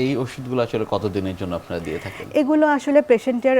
এই ওষুধগুলো আসলে কতদিনের জন্য আপনারা দিয়ে থাকেন? এগুলো আসলে পেশেন্টের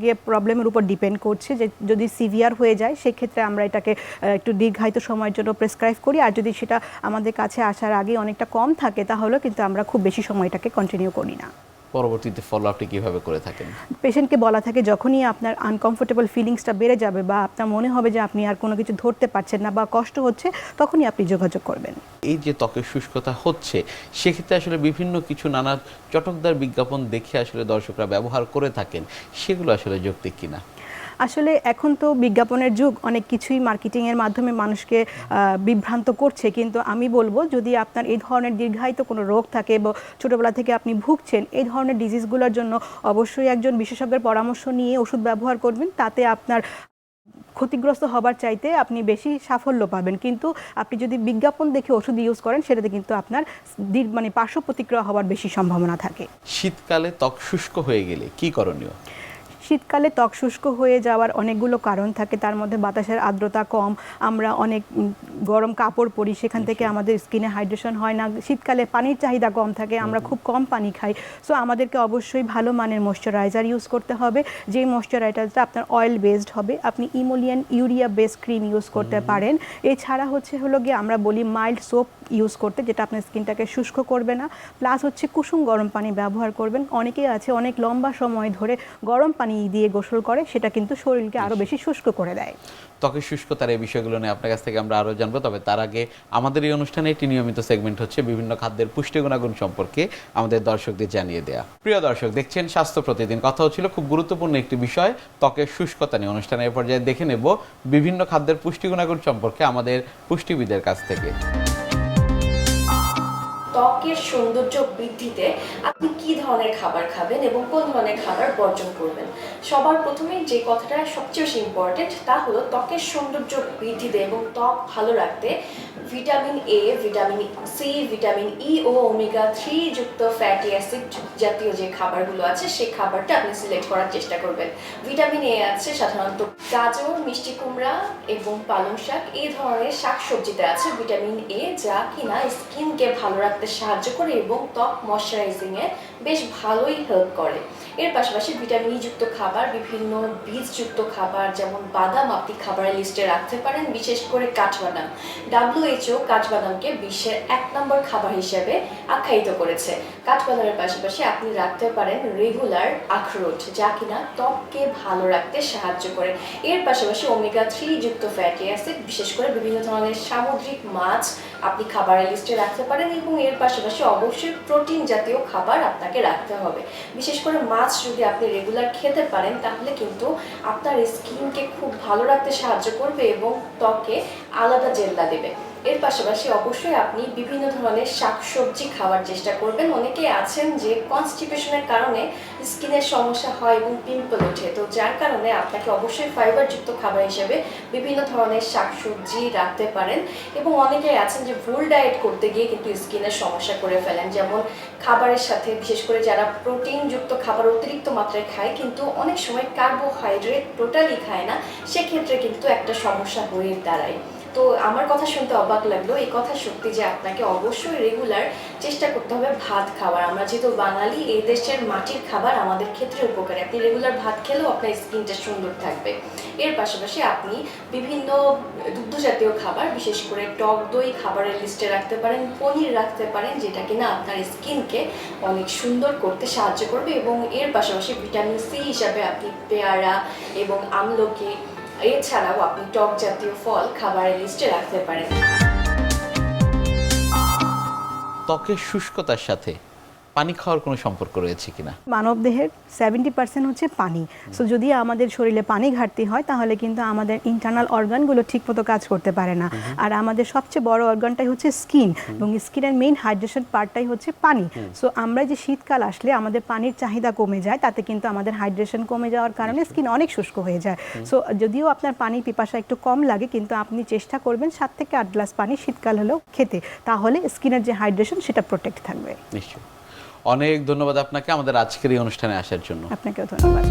গিয়ে প্রবলেমের উপর ডিপেন্ড করছে, যে যদি সিভিয়ার হয়ে যায় সেক্ষেত্রে আমরা এটাকে একটু দীর্ঘায়িত সময়ের জন্য প্রেসক্রাইব করি, আর যদি সেটা আমাদের কাছে আসার আগে অনেকটা কম থাকে তাহলেও কিন্তু আমরা খুব বেশি সময়টাকে কন্টিনিউ করি না। পরবর্তীতে ফলো আপনি কিভাবে করে থাকেন? পেশেন্টকে বলা থাকে যখনই আপনার আনকমফোর্টেবল ফিলিংসটা বেড়ে যাবে বা আপনার মনে হবে যে আপনি আর কোনো কিছু ধরতে পারছেন না বা কষ্ট হচ্ছে, তখনই আপনি যোগাযোগ করবেন। এই যে ত্বকের শুষ্কতা হচ্ছে, সেক্ষেত্রে আসলে বিভিন্ন কিছু নানা চটকদার বিজ্ঞাপন দেখে আসলে দর্শকরা ব্যবহার করে থাকেন, সেগুলো আসলে যৌক্তিক কিনা? আসলে এখন তো বিজ্ঞাপনের যুগ, অনেক কিছুই মার্কেটিংয়ের মাধ্যমে মানুষকে বিভ্রান্ত করছে, কিন্তু আমি বলবো যদি আপনার এই ধরনের দীর্ঘায়িত কোনো রোগ থাকে বা ছোটোবেলা থেকে আপনি ভুগছেন, এই ধরনের ডিজিজগুলোর জন্য অবশ্যই একজন বিশেষজ্ঞের পরামর্শ নিয়ে ওষুধ ব্যবহার করবেন। তাতে আপনার ক্ষতিগ্রস্ত হবার চাইতে আপনি বেশি সাফল্য পাবেন। কিন্তু আপনি যদি বিজ্ঞাপন দেখে ওষুধ ইউজ করেন, সেটাতে কিন্তু আপনার পার্শ্ব প্রতিক্রিয়া হওয়ার বেশি সম্ভাবনা থাকে। শীতকালে ত্বক শুষ্ক হয়ে গেলে কি করণীয়? শীতকালে ত্বক শুষ্ক হয়ে যাওয়ার অনেকগুলো কারণ থাকে, তার মধ্যে বাতাসের আর্দ্রতা কম, আমরা অনেক গরম কাপড় পরি, সেখান থেকে আমাদের স্কিনে হাইড্রেশন হয় না। শীতকালে পানির চাহিদা কম থাকে, আমরা খুব কম পানি খাই। সো আমাদেরকে অবশ্যই ভালো মানের ময়শ্চারাইজার ইউজ করতে হবে, যেই ময়শ্চারাইজারটা আপনার অয়েল বেসড হবে। আপনি ইমোলিয়ান ইউরিয়া বেসড ক্রিম ইউজ করতে পারেন। এছাড়া হলো গিয়ে আমরা বলি মাইল্ড সোপ ইউজ করতে, যেটা আপনার স্কিনটাকে শুষ্ক করবে না। প্লাস হচ্ছে কুসুম গরম পানি ব্যবহার করবেন। অনেকেই আছে অনেক লম্বা সময় ধরে গরম পানি দিয়ে গোসল করে, সেটা কিন্তু শরীরকে আরো বেশি শুষ্ক করে দেয়। ত্বকের শুষ্কতার এই বিষয়গুলো নিয়ে আপনার কাছ থেকে আমরা আরো জানবো, তবে তার আগে আমাদের এই অনুষ্ঠানে একটি নিয়মিত সেগমেন্ট হচ্ছে বিভিন্ন খাদ্যের পুষ্টি গুণাগুণ সম্পর্কে আমাদের দর্শকদের জানিয়ে দেয়া। প্রিয় দর্শক, দেখছেন স্বাস্থ্য প্রতিদিন। কথা হচ্ছিল খুব গুরুত্বপূর্ণ একটি বিষয়, ত্বকের শুষ্কতা নিয়ে। অনুষ্ঠানের পর্যায়ে দেখে নেব বিভিন্ন খাদ্যের পুষ্টি গুণাগুণ সম্পর্কে আমাদের পুষ্টিবিদের কাছ থেকে। ত্বকের সৌন্দর্য বৃদ্ধিতে আপনি কি ধরনের খাবার খাবেন এবং কোন ধরনের খাবার বর্জন করবেন? সবার প্রথমেই যে কথাটা সবচেয়ে বেশি ইম্পর্টেন্ট, তা হলো ত্বকের সৌন্দর্য বৃদ্ধিতে এবং ত্বক ভালো রাখতে vitamin A, vitamin C, vitamin E ও ওমেগা 3 যুক্ত ফ্যাটি অ্যাসিড জাতীয় যে খাবারগুলো আছে, সেই খাবারটা আপনি সিলেক্ট করার চেষ্টা করবেন। ভিটামিন এ আছে সাধারণত গাজর, মিষ্টি কুমড়া এবং পালং শাক, এই ধরনের শাকসবজিতে আছে ভিটামিন এ, যা কিনা স্কিনকে ভালো রাখতে সাহায্য করে এবং ত্বক ময়শ্চারাইজিংয়ে বেশ ভালোই হেল্প করে। এর পাশাপাশি ভিটামিন ই যুক্ত খাবার, বিভিন্ন বীজযুক্ত খাবার যেমন বাদাম আপনি খাবারের লিস্টে রাখতে পারেন, বিশেষ করে কাঠবাদাম। WHO কাঠবাদামকে বিশ্বের 1 নম্বর খাবার হিসেবে আখ্যায়িত করেছে। কাঠবাদামের পাশাপাশি আপনি রাখতে পারেন রেগুলার আখরোট, যা কিনা ত্বককে ভালো রাখতে সাহায্য করে। এর পাশাপাশি ওমেগা 3 যুক্ত ফ্যাটি অ্যাসিড, বিশেষ করে বিভিন্ন ধরনের সামুদ্রিক মাছ আপনি খাবারের লিস্টে রাখতে পারেন, এবং এর পাশাপাশি অবশ্যই প্রোটিন জাতীয় খাবার আপনাকে রাখতে হবে। বিশেষ করে মাছ যদি আপনি রেগুলার খেতে পারেন, তাহলে কিন্তু আপনার স্কিনকে খুব ভালো রাখতে সাহায্য করবে এবং ত্বকে আলাদা জেল্লা দেবে। এর পাশাপাশি অবশ্যই আপনি বিভিন্ন ধরনের শাকসবজি খাওয়ার চেষ্টা করবেন। অনেকেই আছেন যে কনস্টিপেশনের কারণে স্কিনের সমস্যা হয় এবং পিম্পল ওঠে, তো যার কারণে আপনাকে অবশ্যই ফাইবারযুক্ত খাবার হিসেবে বিভিন্ন ধরনের শাকসবজি রাখতে পারেন। এবং অনেকেই আছেন যে ভুল ডায়েট করতে গিয়ে কিন্তু স্কিনের সমস্যা করে ফেলেন, যেমন খাবারের সাথে বিশেষ করে যারা প্রোটিনযুক্ত খাবার অতিরিক্ত মাত্রায় খায় কিন্তু অনেক সময় কার্বোহাইড্রেট টোটালি খায় না, সেক্ষেত্রে কিন্তু একটা সমস্যা হয়ে দাঁড়ায়। তো আমার কথা শুনতে অবাক লাগলো, এই কথা সত্যি যে আপনাকে অবশ্যই রেগুলার চেষ্টা করতে হবে ভাত খাবার। আমরা যেহেতু বাঙালি, এই দেশের মাটির খাবার আমাদের ক্ষেত্রে উপকারী। আপনি রেগুলার ভাত খেলেও আপনার স্কিনটা সুন্দর থাকবে। এর পাশাপাশি আপনি বিভিন্ন দুগ্ধ জাতীয় খাবার, বিশেষ করে টক দই খাবারের লিস্টে রাখতে পারেন, পনির রাখতে পারেন, যেটা কিনা আপনার স্কিনকে অনেক সুন্দর করতে সাহায্য করবে। এবং এর পাশাপাশি ভিটামিন সি হিসাবে আপনি পেয়ারা এবং আমলকি, এছাড়াও আপনি টক জাতীয় ফল খাবারের লিস্টে রাখতে পারেন। ত্বকের শুষ্কতার সাথে পানি খাওয়ার কোনো সম্পর্ক রয়েছে কিনা? মানব দেহের 70% হচ্ছে পানি। সো যদি আমাদের শরীরে পানি ঘাটতি হয়, তাহলে কিন্তু আমাদের ইন্টারনাল অর্গানগুলো ঠিকমতো কাজ করতে পারে না। আর আমাদের সবচেয়ে বড় অর্গানটাই হচ্ছে স্কিন, এবং স্কিনের মেইন হাইড্রেশন পার্টটাই হচ্ছে পানি। সো আমরা যে শীতকাল আসলে আমাদের পানির চাহিদা কমে যায়, তাতে কিন্তু আমাদের হাইড্রেশন কমে যাওয়ার কারণে স্কিন অনেক শুষ্ক হয়ে যায়। সো যদিও আপনার পানি পিপাসা একটু কম লাগে, কিন্তু আপনি চেষ্টা করবেন 7 থেকে 8 গ্লাস পানি শীতকাল হলেও খেতে, তাহলে স্কিনের যে হাইড্রেশন সেটা প্রোটেক্ট থাকবে। নিশ্চয়ই। অনেক ধন্যবাদ আপনাকে আমাদের আজকের এই অনুষ্ঠানে আসার জন্য। আপনাকেও ধন্যবাদ।